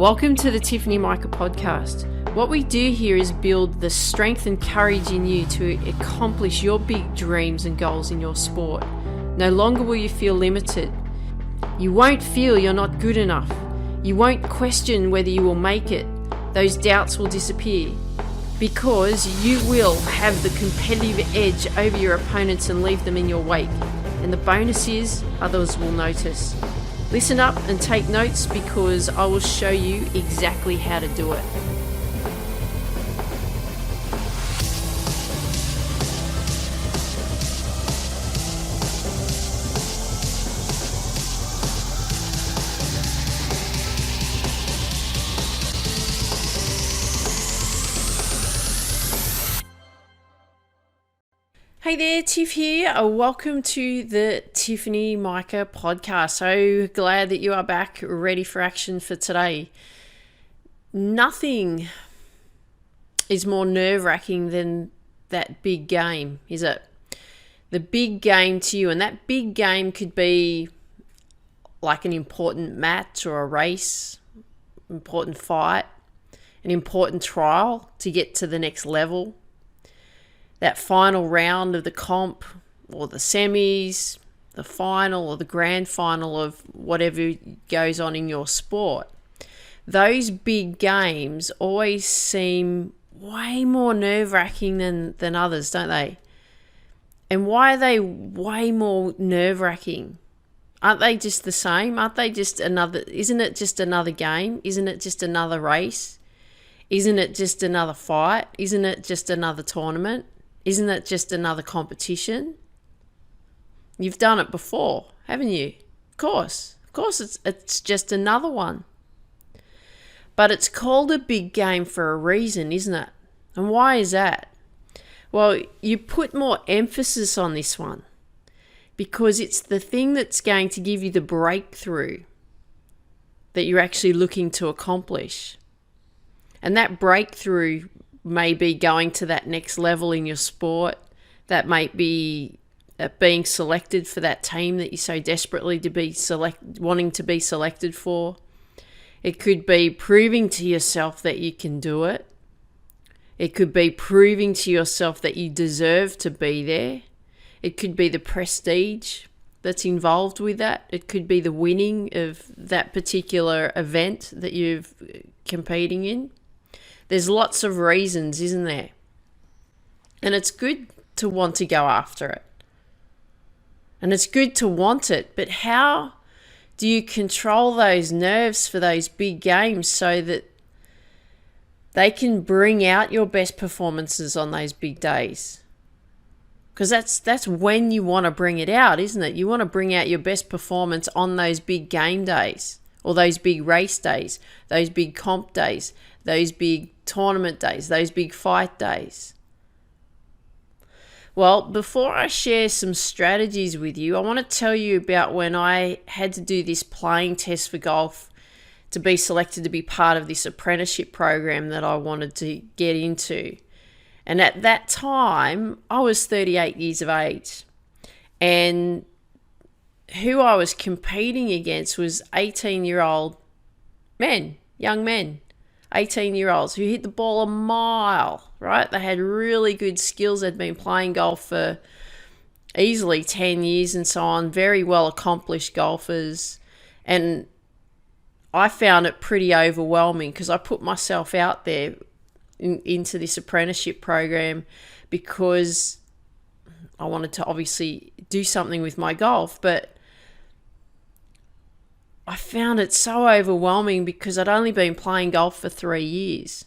Welcome to the Tiffany Mika podcast. What we do here is build the strength and courage in you to accomplish your big dreams and goals in your sport. No longer will you feel limited. You won't feel you're not good enough. You won't question whether you will make it. Those doubts will disappear because you will have the competitive edge over your opponents and leave them in your wake. And the bonus is others will notice. Listen up and take notes because I will show you exactly how to do it. Hey there, Tiff here. Welcome to the Tiffany Mika podcast. So glad that you are back, ready for action for today. Nothing is more nerve-wracking than that big game, is it? The big game to you. And that big game could be like an important match or a race, important fight, an important trial to get to the next level. That final round of the comp or the semis, the final or the grand final of whatever goes on in your sport. Those big games always seem way more nerve-wracking than others, don't they? And why are they way more nerve-wracking? Aren't they just the same? Aren't they just isn't it just another game? Isn't it just another race? Isn't it just another fight? Isn't it just another tournament? Isn't it just another competition? You've done it before, haven't you? Of course it's just another one. But it's called a big game for a reason, isn't it? And why is that? Well, you put more emphasis on this one because it's the thing that's going to give you the breakthrough that you're actually looking to accomplish. And that breakthrough may be going to that next level in your sport. That might be being selected for that team that you so desperately wanting to be selected for. It could be proving to yourself that you can do it. It could be proving to yourself that you deserve to be there. It could be the prestige that's involved with that. It could be the winning of that particular event that you're competing in. There's lots of reasons, isn't there? And it's good to want to go after it. And it's good to want it. But how do you control those nerves for those big games so that they can bring out your best performances on those big days? Because that's when you want to bring it out, isn't it? You want to bring out your best performance on those big game days or those big race days, those big comp days, those big tournament days, those big fight days. Well, before I share some strategies with you, I want to tell you about when I had to do this playing test for golf to be selected to be part of this apprenticeship program that I wanted to get into. And at that time, I was 38 years of age. And who I was competing against was 18-year-old men, young men. 18-year-olds who hit the ball a mile, right? They had really good skills. They'd been playing golf for easily 10 years and so on. Very well accomplished golfers. And I found it pretty overwhelming because I put myself out there into this apprenticeship program because I wanted to obviously do something with my golf, but I found it so overwhelming because I'd only been playing golf for 3 years.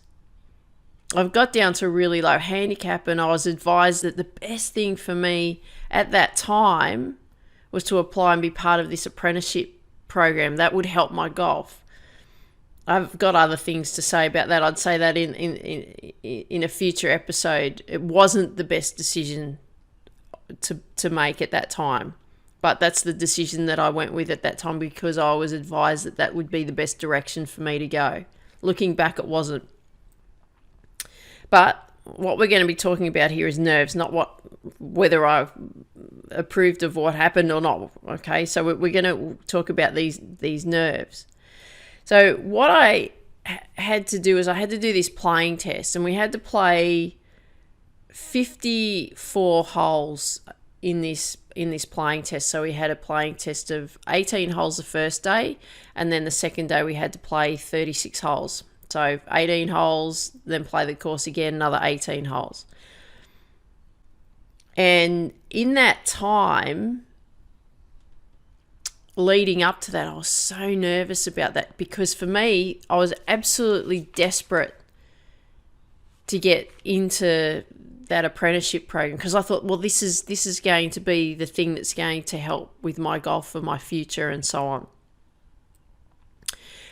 I've got down to a really low handicap and I was advised that the best thing for me at that time was to apply and be part of this apprenticeship program. That would help my golf. I've got other things to say about that. I'd say that in a future episode. It wasn't the best decision to make at that time. But that's the decision that I went with at that time because I was advised that that would be the best direction for me to go. Looking back, it wasn't. But what we're going to be talking about here is nerves, not whether I approved of what happened or not. Okay, so we're going to talk about these nerves. So what I had to do is I had to do this playing test, and we had to play 54 holes in this playing test. So we had a playing test of 18 holes the first day, and then the second day we had to play 36 holes. So 18 holes, then play the course again, another 18 holes. And in that time leading up to that, I was so nervous about that, because for me, I was absolutely desperate to get into that apprenticeship program, because I thought, well, this is going to be the thing that's going to help with my golf for my future and so on.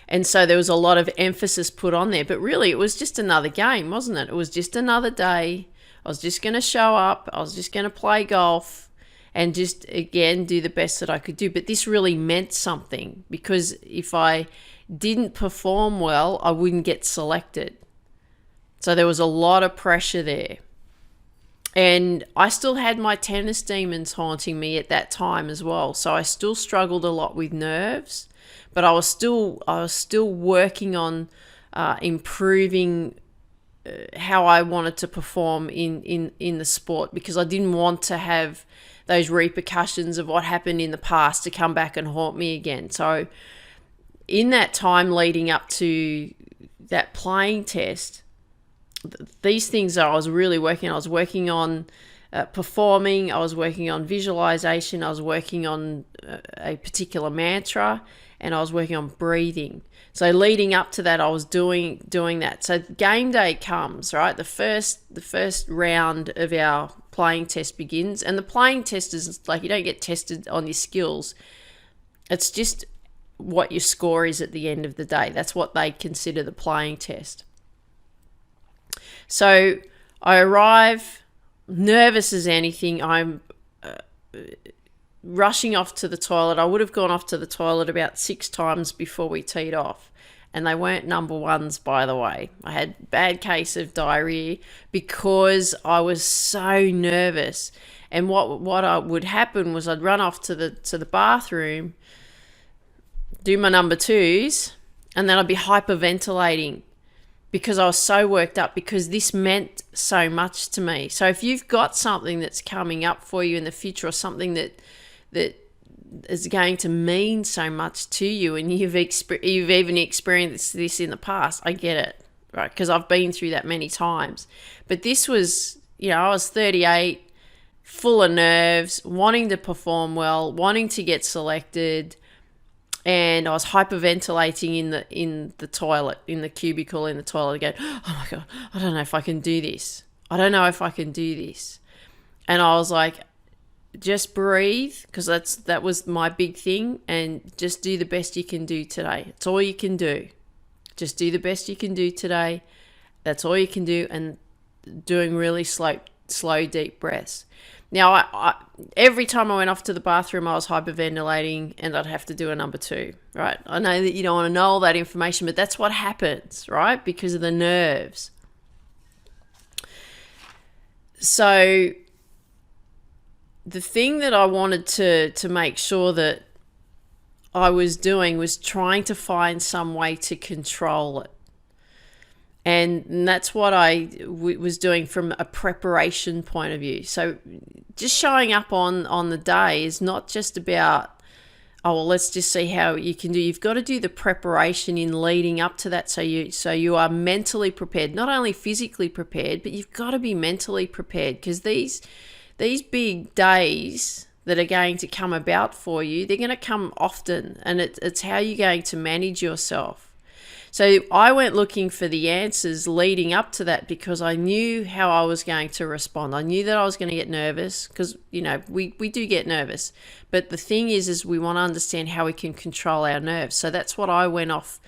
And so there was a lot of emphasis put on there, but really it was just another game, wasn't it? It was just another day. I was just going to show up. I was just going to play golf and just, again, do the best that I could do. But this really meant something, because if I didn't perform well, I wouldn't get selected. So there was a lot of pressure there. And I still had my tennis demons haunting me at that time as well. So I still struggled a lot with nerves, but I was still working on improving how I wanted to perform in the sport, because I didn't want to have those repercussions of what happened in the past to come back and haunt me again. So in that time leading up to that playing test, these things that I was really working on. I was working on performing, I was working on visualization, I was working on a particular mantra, and I was working on breathing. So leading up to that, I was doing that. So game day comes, right? The first round of our playing test begins, and the playing test is like, you don't get tested on your skills. It's just what your score is at the end of the day. That's what they consider the playing test. So I arrive nervous as anything. I'm rushing off to the toilet. I would have gone off to the toilet about 6 times before we teed off. And they weren't number ones, by the way. I had a bad case of diarrhea because I was so nervous. And what would happen was I'd run off to the bathroom, do my number 2s, and then I'd be hyperventilating because I was so worked up, because this meant so much to me. So if you've got something that's coming up for you in the future, or something that is going to mean so much to you, and you've even experienced this in the past, I get it, right? Because I've been through that many times. But this was, I was 38, full of nerves, wanting to perform well, wanting to get selected, and I was hyperventilating in the toilet, in the cubicle in the toilet again. Oh my God, I don't know if I can do this. And I was like, just breathe, because that was my big thing, and just do the best you can do today. It's all you can do. Just do the best you can do today. That's all you can do, and doing really slow, deep breaths. Now, I every time I went off to the bathroom, I was hyperventilating, and I'd have to do a number 2, right? I know that you don't want to know all that information, but that's what happens, right? Because of the nerves. So the thing that I wanted to make sure that I was doing was trying to find some way to control it. And that's what I was doing from a preparation point of view. So just showing up on the day is not just about, oh, well, let's just see how you can do. You've got to do the preparation in leading up to that, so you are mentally prepared, not only physically prepared, but you've got to be mentally prepared, because these big days that are going to come about for you, they're going to come often, and it's how you're going to manage yourself. So I went looking for the answers leading up to that, because I knew how I was going to respond. I knew that I was going to get nervous, because, we do get nervous. But the thing is we want to understand how we can control our nerves. So that's what I went off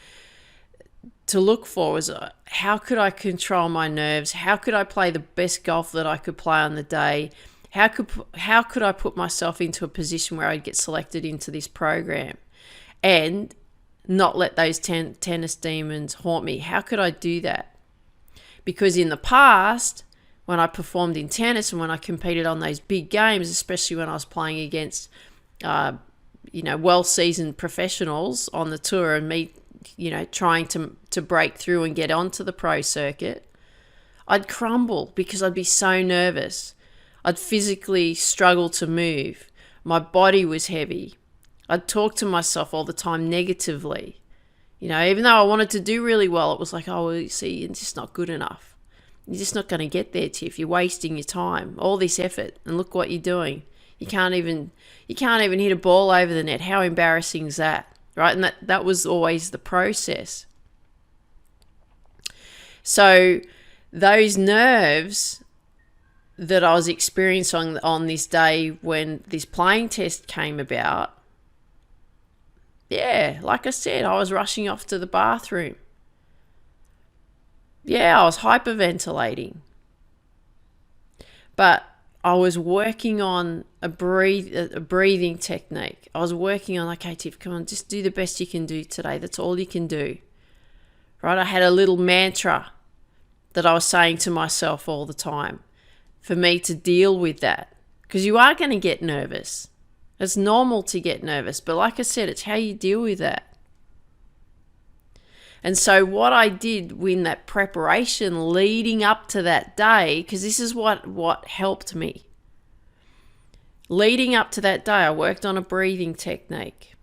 to look for, was how could I control my nerves? How could I play the best golf that I could play on the day? How could I put myself into a position where I'd get selected into this program and not let those tennis demons haunt me? How could I do that? Because in the past, when I performed in tennis and when I competed on those big games, especially when I was playing against, well-seasoned professionals on the tour, and me, trying to to break through and get onto the pro circuit, I'd crumble because I'd be so nervous. I'd physically struggle to move. My body was heavy. I'd talk to myself all the time negatively. Even though I wanted to do really well, it was like, oh, well, you see, you're just not good enough. You're just not going to get there, Tiff. You're wasting your time. All this effort, and look what you're doing. You can't even hit a ball over the net. How embarrassing is that, right? And that was always the process. So those nerves that I was experiencing on this day when this playing test came about, yeah, like I said, I was rushing off to the bathroom. Yeah, I was hyperventilating. But I was working on a breathing technique. I was working on, okay, Tiff, come on, just do the best you can do today. That's all you can do. Right? I had a little mantra that I was saying to myself all the time for me to deal with that. Because you are going to get nervous. It's normal to get nervous. But like I said, it's how you deal with that. And so what I did in that preparation leading up to that day, because this is what helped me. Leading up to that day, I worked on a breathing technique.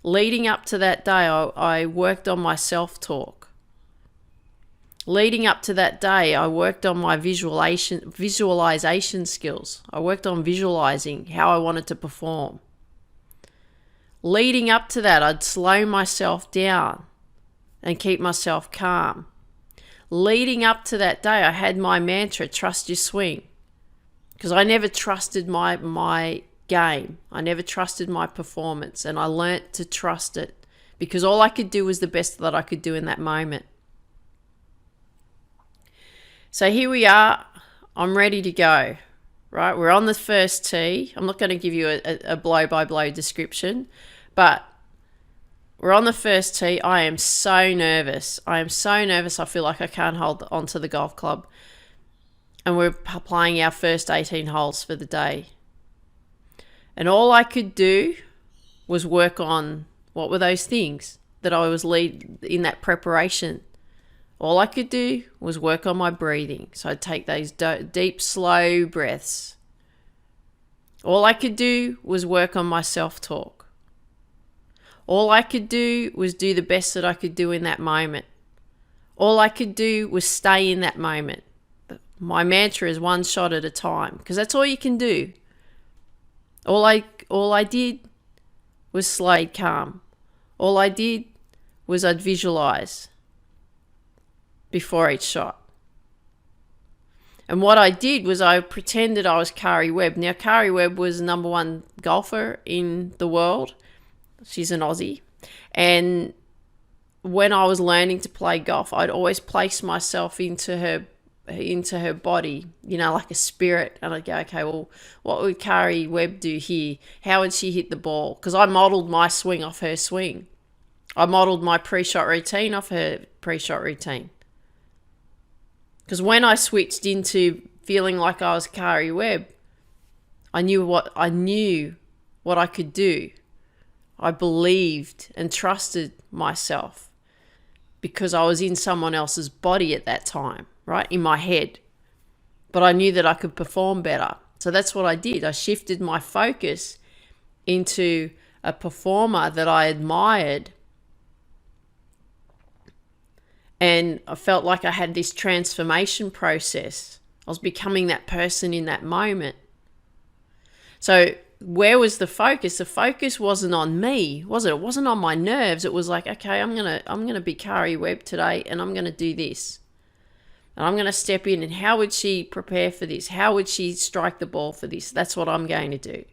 Leading up to that day, I worked on my self-talk. Leading up to that day, I worked on my visualization skills. I worked on visualizing how I wanted to perform. Leading up to that, I'd slow myself down and keep myself calm. Leading up to that day, I had my mantra, trust your swing. Because I never trusted my game. I never trusted my performance. And I learnt to trust it. Because all I could do was the best that I could do in that moment. So here we are. I'm ready to go. Right? We're on the first tee. I'm not going to give you a blow-by-blow description. But we're on the first tee. I am so nervous. I feel like I can't hold onto the golf club. And we're playing our first 18 holes for the day. And all I could do was work on, what were those things that I was in that preparation? All I could do was work on my breathing. So I'd take those deep, slow breaths. All I could do was work on my self-talk. All I could do was do the best that I could do in that moment. All I could do was stay in that moment. My mantra is one shot at a time, because that's all you can do. All I did was stay calm. All I did was I'd visualize before each shot. And what I did was I pretended I was Kari Webb. Now, Kari Webb was the number one golfer in the world. She's an Aussie. And when I was learning to play golf, I'd always place myself into her body, like a spirit. And I'd go, okay, well, what would Kari Webb do here? How would she hit the ball? Because I modeled my swing off her swing. I modeled my pre-shot routine off her pre-shot routine. Because when I switched into feeling like I was Kari Webb, I knew what I could do. I believed and trusted myself because I was in someone else's body at that time, right? In my head. But I knew that I could perform better. So that's what I did. I shifted my focus into a performer that I admired. And I felt like I had this transformation process. I was becoming that person in that moment. So where was the focus? The focus wasn't on me, was it? It wasn't on my nerves. It was like, okay, I'm gonna be Kari Webb today, and I'm gonna do this, and I'm gonna step in. And how would she prepare for this? How would she strike the ball for this? That's what I'm going to do.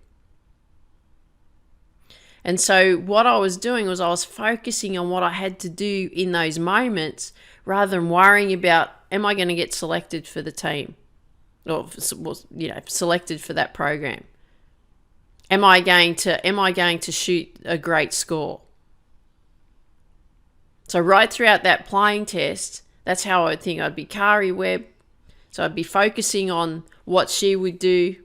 And so what I was doing was I was focusing on what I had to do in those moments, rather than worrying about, am I going to get selected for the team, or selected for that program? Am I going to shoot a great score? So right throughout that playing test, that's how I would think. I'd be Kari Webb. So I'd be focusing on what she would do.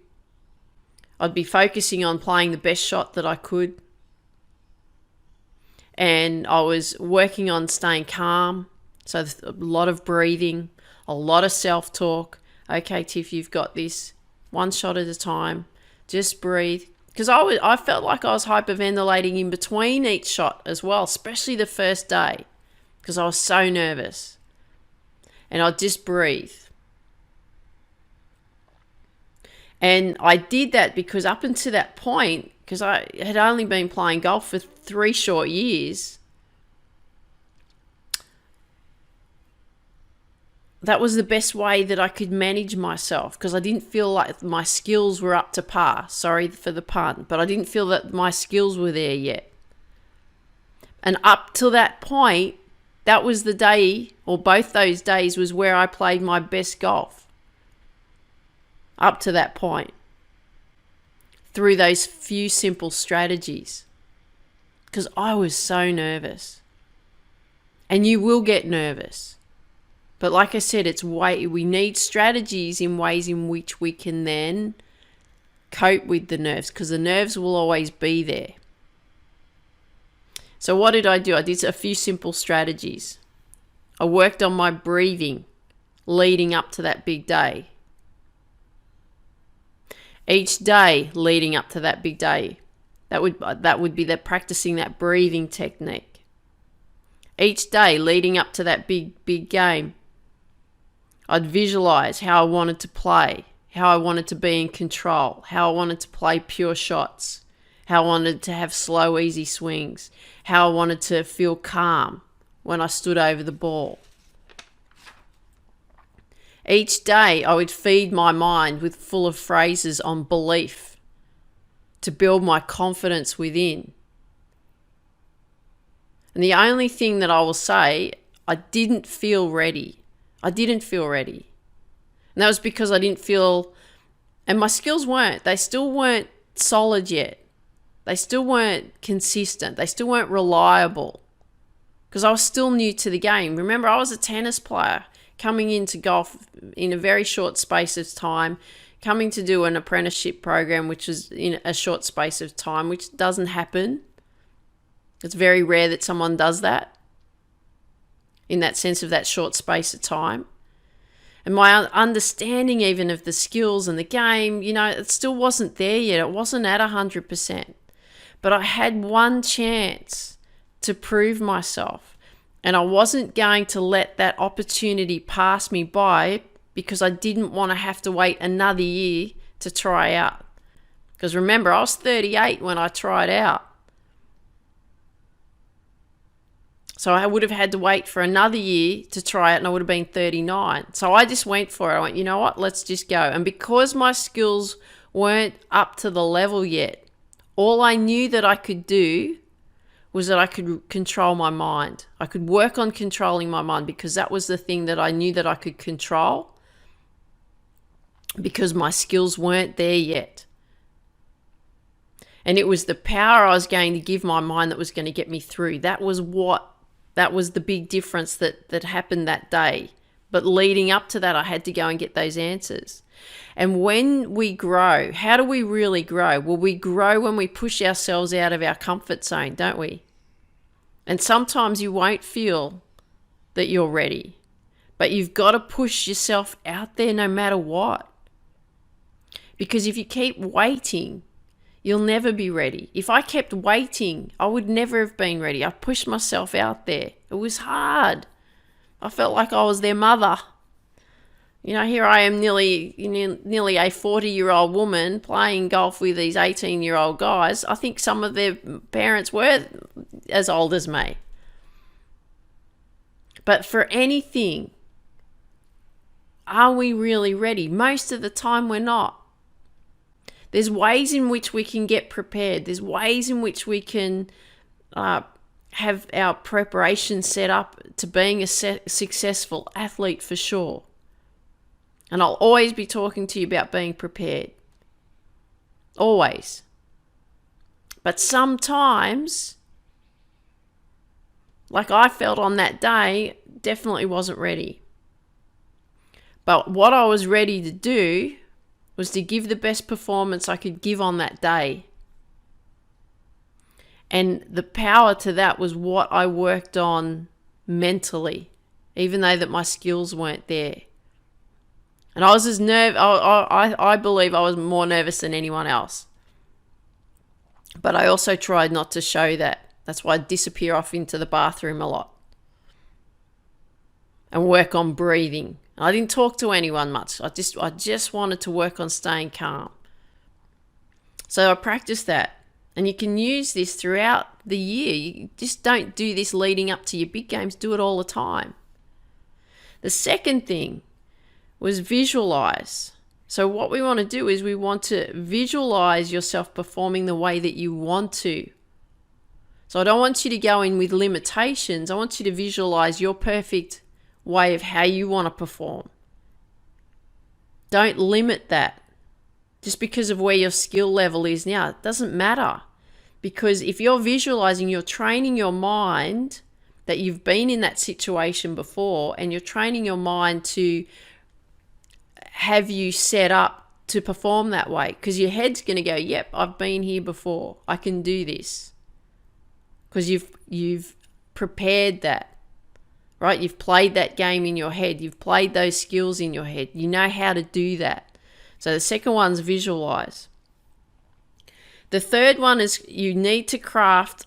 I'd be focusing on playing the best shot that I could. And I was working on staying calm. So a lot of breathing, a lot of self-talk. Okay, Tiff, you've got this. One shot at a time. Just breathe. Because I felt like I was hyperventilating in between each shot as well, especially the first day, because I was so nervous. And I'd just breathe. And I did that because up until that point, because I had only been playing golf for 3 short years, that was the best way that I could manage myself, because I didn't feel like my skills were up to par. Sorry for the pun, but I didn't feel that my skills were there yet. And up till that point, that was the day, or both those days, was where I played my best golf. Up to that point. Through those few simple strategies. Because I was so nervous. And you will get nervous. But like I said, we need strategies in ways in which we can then cope with the nerves, because the nerves will always be there. So what did I do? I did a few simple strategies. I worked on my breathing leading up to that big day. Each day leading up to that big day, that would be practicing that breathing technique. Each day leading up to that big game, I'd visualize how I wanted to play, how I wanted to be in control, how I wanted to play pure shots, how I wanted to have slow, easy swings, how I wanted to feel calm when I stood over the ball. Each day I would feed my mind with full of phrases on belief to build my confidence within. And the only thing that I will say, I didn't feel ready. I didn't feel ready. And that was because I didn't feel, and my skills they still weren't solid yet. They still weren't consistent. They still weren't reliable, because I was still new to the game. Remember, I was a tennis player coming into golf in a very short space of time, coming to do an apprenticeship program, which is in a short space of time, which doesn't happen. It's very rare that someone does that, in that sense of that short space of time. And my understanding even of the skills and the game, it still wasn't there yet. It wasn't at 100%. But I had one chance to prove myself. And I wasn't going to let that opportunity pass me by, because I didn't want to have to wait another year to try out. Because remember, I was 38 when I tried out. So I would have had to wait for another year to try it, and I would have been 39. So I just went for it. I went, you know what, let's just go. And because my skills weren't up to the level yet, all I knew that I could do was that I could control my mind. I could work on controlling my mind, because that was the thing that I knew that I could control, because my skills weren't there yet. And it was the power I was going to give my mind that was going to get me through. That was the big difference that happened that day. But leading up to that, I had to go and get those answers. And when we grow, how do we really grow? Well, we grow when we push ourselves out of our comfort zone, don't we? And sometimes you won't feel that you're ready, but you've got to push yourself out there no matter what. Because if you keep waiting, you'll never be ready. If I kept waiting, I would never have been ready. I pushed myself out there. It was hard. I felt like I was their mother. Here I am, nearly a 40-year-old woman playing golf with these 18-year-old guys. I think some of their parents were as old as me. But for anything, are we really ready? Most of the time we're not. There's ways in which we can get prepared. There's ways in which we can have our preparation set up to being a successful athlete, for sure. And I'll always be talking to you about being prepared. Always. But sometimes, like I felt on that day, definitely wasn't ready. But what I was ready to do was to give the best performance I could give on that day. And the power to that was what I worked on mentally even though that my skills weren't there. And I was I believe I was more nervous than anyone else. But I also tried not to show that. That's why I'd disappear off into the bathroom a lot and work on breathing. I didn't talk to anyone much. I just wanted to work on staying calm. So I practiced that. And you can use this throughout the year. You just don't do this leading up to your big games. Do it all the time. The second thing was visualize. So what we want to do is we want to visualize yourself performing the way that you want to. So I don't want you to go in with limitations. I want you to visualize your perfect way of how you want to perform. Don't limit that. Just because of where your skill level is now, it doesn't matter. Because if you're visualizing, you're training your mind that you've been in that situation before, and you're training your mind to have you set up to perform that way. Because your head's going to go, yep, I've been here before. I can do this. Because you've prepared that, right? You've played that game in your head. You've played those skills in your head. You know how to do that. So the second one's visualize. The third one is you need to craft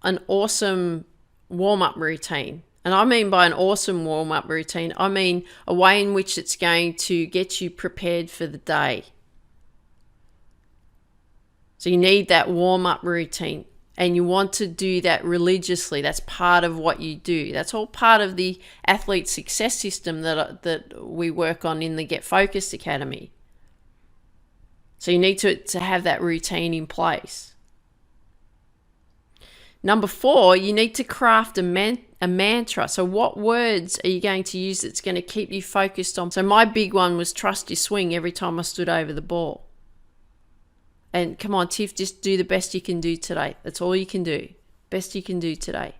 an awesome warm-up routine. And I mean by an awesome warm-up routine, I mean a way in which it's going to get you prepared for the day. So you need that warm-up routine, and you want to do that religiously. That's part of what you do. That's all part of the athlete success system that we work on in the Get Focused Academy. So you need to have that routine in place. Number 4, you need to craft a mantra. So what words are you going to use that's going to keep you focused on? So my big one was trust your swing every time I stood over the ball. And come on, Tiff, just do the best you can do today. That's all you can do. Best you can do today.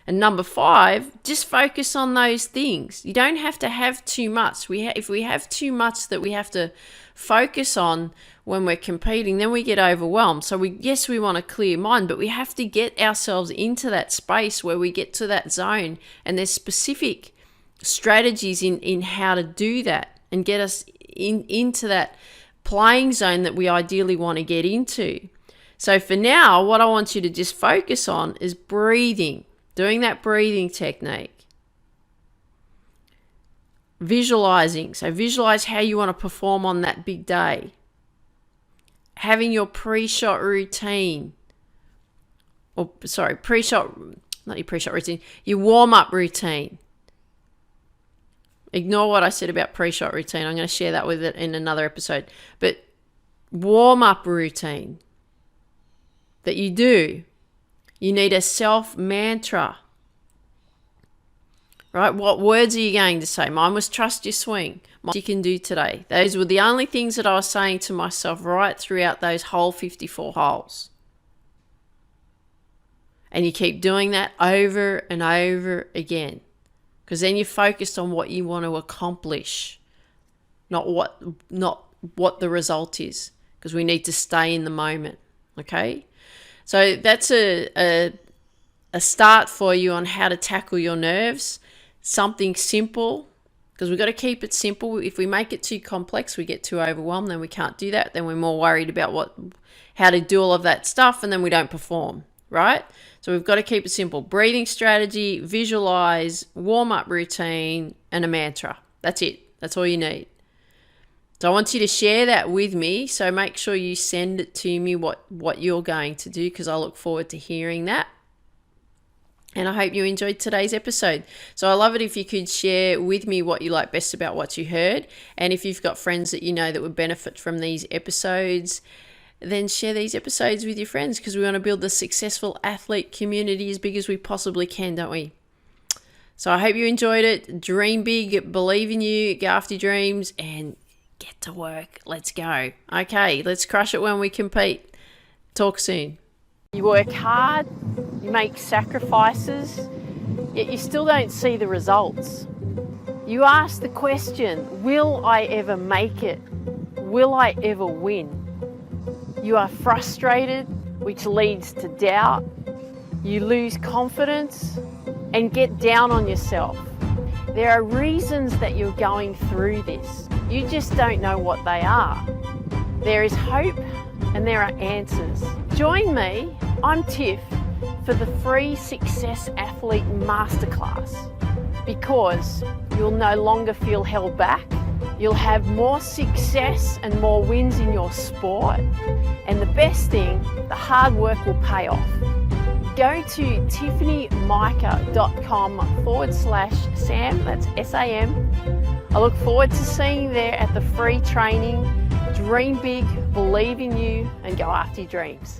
And number 5, just focus on those things. You don't have to have too much. If we have too much that we have to focus on when we're competing, then we get overwhelmed. So we want a clear mind, but we have to get ourselves into that space where we get to that zone. And there's specific strategies in how to do that and get us into that playing zone that we ideally want to get into. So for now, what I want you to just focus on is breathing. Doing that breathing technique. Visualizing. So visualize how you want to perform on that big day. Having your pre-shot routine. Not your pre-shot routine. Your warm-up routine. Ignore what I said about pre-shot routine. I'm going to share that with it in another episode. But warm-up routine that you do. You need a self-mantra, right? What words are you going to say? Mine was trust your swing. What you can do today. Those were the only things that I was saying to myself right throughout those whole 54 holes. And you keep doing that over and over again, because then you're focused on what you want to accomplish, not what the result is, because we need to stay in the moment, okay? So that's a start for you on how to tackle your nerves. Something simple, because we've got to keep it simple. If we make it too complex, we get too overwhelmed, then we can't do that. Then we're more worried about how to do all of that stuff, and then we don't perform, right? So we've got to keep it simple. Breathing strategy, visualize, warm-up routine, and a mantra. That's it. That's all you need. So I want you to share that with me. So make sure you send it to me what you're going to do, because I look forward to hearing that. And I hope you enjoyed today's episode. So I love it if you could share with me what you like best about what you heard. And if you've got friends that you know that would benefit from these episodes, then share these episodes with your friends, because we want to build the successful athlete community as big as we possibly can, don't we? So I hope you enjoyed it. Dream big, believe in you, go after your dreams, and get to work. Let's go. Okay, let's crush it when we compete. Talk soon. You work hard, you make sacrifices, yet you still don't see the results. You ask the question, will I ever make it? Will I ever win? You are frustrated, which leads to doubt. you lose confidence and get down on yourself. There are reasons that you're going through this. You just don't know what they are. There is hope and there are answers. Join me, I'm Tiff, for the free Success Athlete Masterclass, because you'll no longer feel held back. You'll have more success and more wins in your sport. And the best thing, the hard work will pay off. Go to tiffanyMika.com/Sam, that's SAM. I look forward to seeing you there at the free training. Dream big, believe in you, and go after your dreams.